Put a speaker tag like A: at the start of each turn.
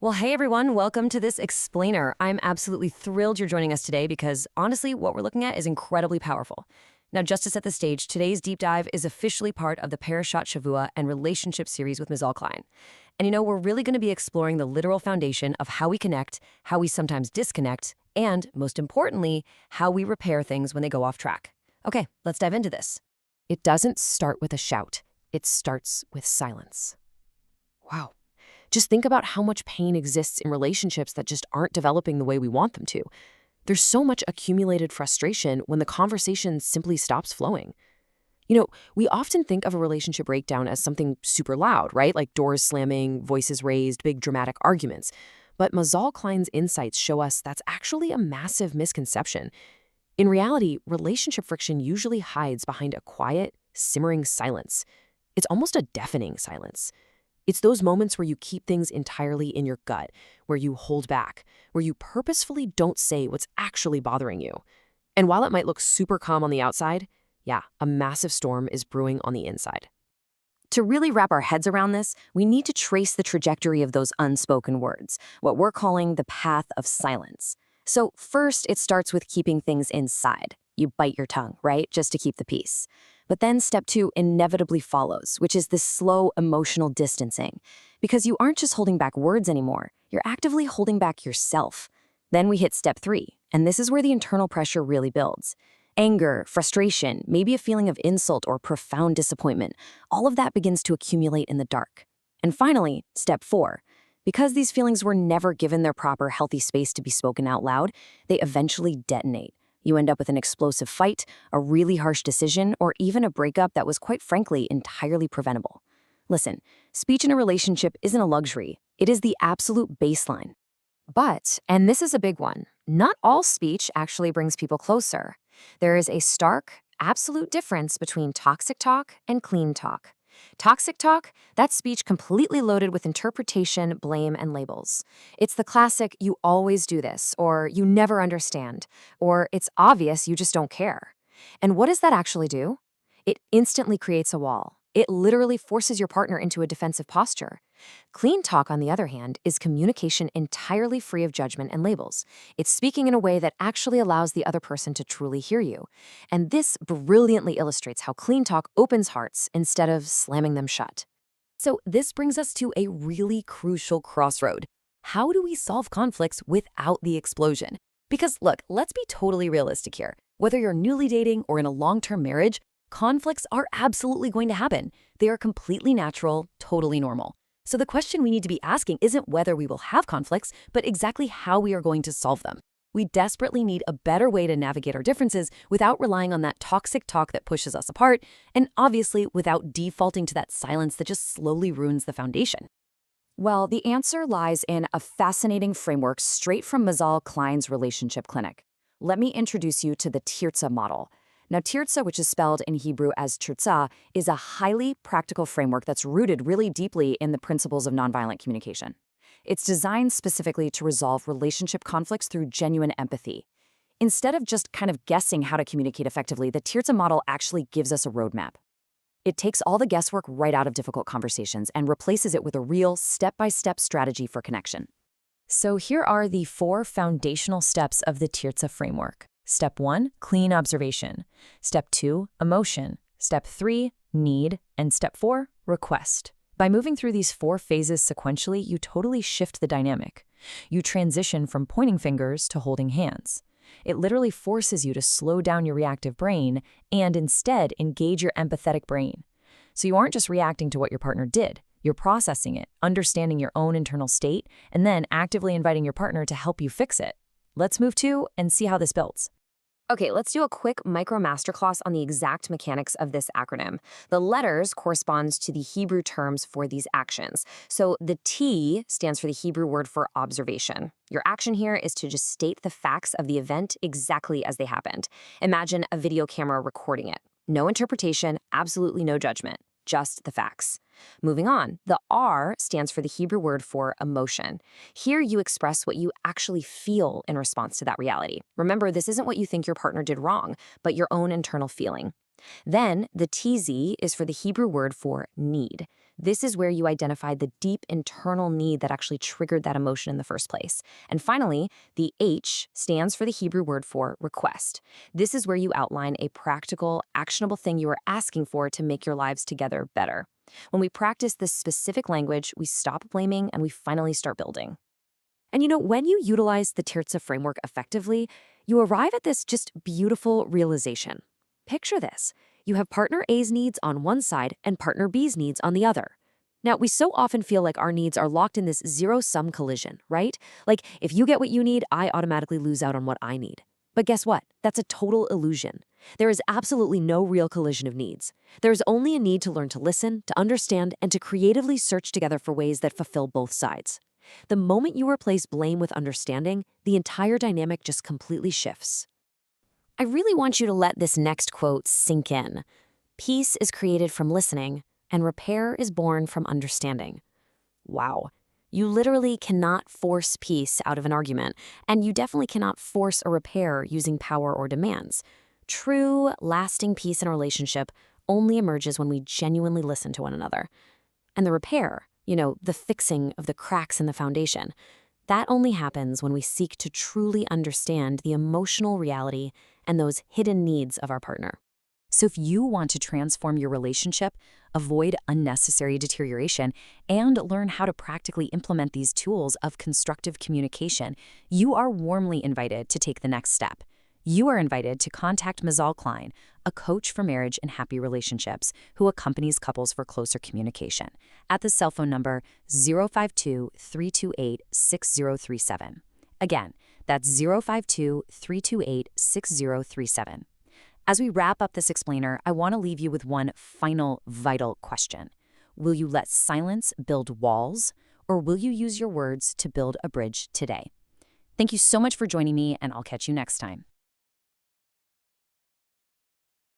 A: Well, hey everyone, welcome to this explainer. I'm absolutely thrilled you're joining us today because honestly, what we're looking at is incredibly powerful. Now, just to set the stage, today's deep dive is officially part of the Parashat and relationship series with Ms. Klein. And we're really going to be exploring the literal foundation of how we connect, how we sometimes disconnect, and most importantly, how we repair things when they go off track. Okay, let's dive into this. It doesn't start with a shout. It starts with silence. Wow. Just think about how much pain exists in relationships that just aren't developing the way we want them to. There's so much accumulated frustration when the conversation simply stops flowing. We often think of a relationship breakdown as something super loud, right? Like doors slamming, voices raised, big dramatic arguments. But Ms. Klein's insights show us that's actually a massive misconception. In reality, relationship friction usually hides behind a quiet, simmering silence. It's almost a deafening silence. It's those moments where you keep things entirely in your gut, where you hold back, where you purposefully don't say what's actually bothering you. And while it might look super calm on the outside, a massive storm is brewing on the inside. To really wrap our heads around this, we need to trace the trajectory of those unspoken words, what we're calling the path of silence. So first, it starts with keeping things inside. You bite your tongue, right? Just to keep the peace. But then step 2 inevitably follows, which is this slow emotional distancing. Because you aren't just holding back words anymore, you're actively holding back yourself. Then we hit step 3, and this is where the internal pressure really builds. Anger, frustration, maybe a feeling of insult or profound disappointment, all of that begins to accumulate in the dark. And finally, step 4. Because these feelings were never given their proper healthy space to be spoken out loud, they eventually detonate. You end up with an explosive fight, a really harsh decision, or even a breakup that was quite frankly entirely preventable. Listen, speech in a relationship isn't a luxury. It is the absolute baseline. But, and this is a big one, not all speech actually brings people closer. There is a stark, absolute difference between toxic talk and clean talk. Toxic talk, that's speech completely loaded with interpretation, blame, and labels. It's the classic, you always do this, or you never understand, or it's obvious you just don't care. And what does that actually do? It instantly creates a wall. It literally forces your partner into a defensive posture. Clean talk, on the other hand, is communication entirely free of judgment and labels. It's speaking in a way that actually allows the other person to truly hear you. And this brilliantly illustrates how clean talk opens hearts instead of slamming them shut. So this brings us to a really crucial crossroad. How do we solve conflicts without the explosion? Because look, let's be totally realistic here. Whether you're newly dating or in a long-term marriage, conflicts are absolutely going to happen. They are completely natural, totally normal. So the question we need to be asking isn't whether we will have conflicts, but exactly how we are going to solve them. We desperately need a better way to navigate our differences without relying on that toxic talk that pushes us apart, and obviously without defaulting to that silence that just slowly ruins the foundation. Well, the answer lies in a fascinating framework straight from Ms. Klein's relationship clinic. Let me introduce you to the Tirza model. Now, Tirza, which is spelled in Hebrew as Tirza, is a highly practical framework that's rooted really deeply in the principles of nonviolent communication. It's designed specifically to resolve relationship conflicts through genuine empathy. Instead of just kind of guessing how to communicate effectively, the Tirza model actually gives us a roadmap. It takes all the guesswork right out of difficult conversations and replaces it with a real step-by-step strategy for connection. So here are the 4 foundational steps of the Tirza framework. Step 1, clean observation. Step 2, emotion. Step 3, need. And step 4, request. By moving through these 4 phases sequentially, you totally shift the dynamic. You transition from pointing fingers to holding hands. It literally forces you to slow down your reactive brain and instead engage your empathetic brain. So you aren't just reacting to what your partner did. You're processing it, understanding your own internal state, and then actively inviting your partner to help you fix it. Let's move to and see how this builds. Okay, let's do a quick micro masterclass on the exact mechanics of this acronym. The letters correspond to the Hebrew terms for these actions. So the T stands for the Hebrew word for observation. Your action here is to just state the facts of the event exactly as they happened. Imagine a video camera recording it. No interpretation, absolutely no judgment. Just the facts. Moving on, the R stands for the Hebrew word for emotion. Here you express what you actually feel in response to that reality. Remember, this isn't what you think your partner did wrong, but your own internal feeling. Then the TZ is for the Hebrew word for need. This is where you identify the deep internal need that actually triggered that emotion in the first place. And finally, the H stands for the Hebrew word for request. This is where you outline a practical, actionable thing you are asking for to make your lives together better. When we practice this specific language, we stop blaming and we finally start building. And when you utilize the Tirza framework effectively, you arrive at this just beautiful realization. Picture this. You have partner A's needs on one side and partner B's needs on the other. Now, we so often feel like our needs are locked in this zero-sum collision, right? Like, if you get what you need, I automatically lose out on what I need. But guess what? That's a total illusion. There is absolutely no real collision of needs. There is only a need to learn to listen, to understand, and to creatively search together for ways that fulfill both sides. The moment you replace blame with understanding, the entire dynamic just completely shifts. I really want you to let this next quote sink in. Peace is created from listening, and repair is born from understanding. Wow. You literally cannot force peace out of an argument, and you definitely cannot force a repair using power or demands. True, lasting peace in a relationship only emerges when we genuinely listen to one another. And the repair, the fixing of the cracks in the foundation, that only happens when we seek to truly understand the emotional reality and those hidden needs of our partner. So if you want to transform your relationship, avoid unnecessary deterioration, and learn how to practically implement these tools of constructive communication, you are warmly invited to take the next step. You are invited to contact Mazal Klein, a coach for marriage and happy relationships who accompanies couples for closer communication, at the cell phone number 052-328-6037. Again, that's 052-328-6037. As we wrap up this explainer, I want to leave you with one final vital question. Will you let silence build walls, or will you use your words to build a bridge today? Thank you so much for joining me, and I'll catch you next time.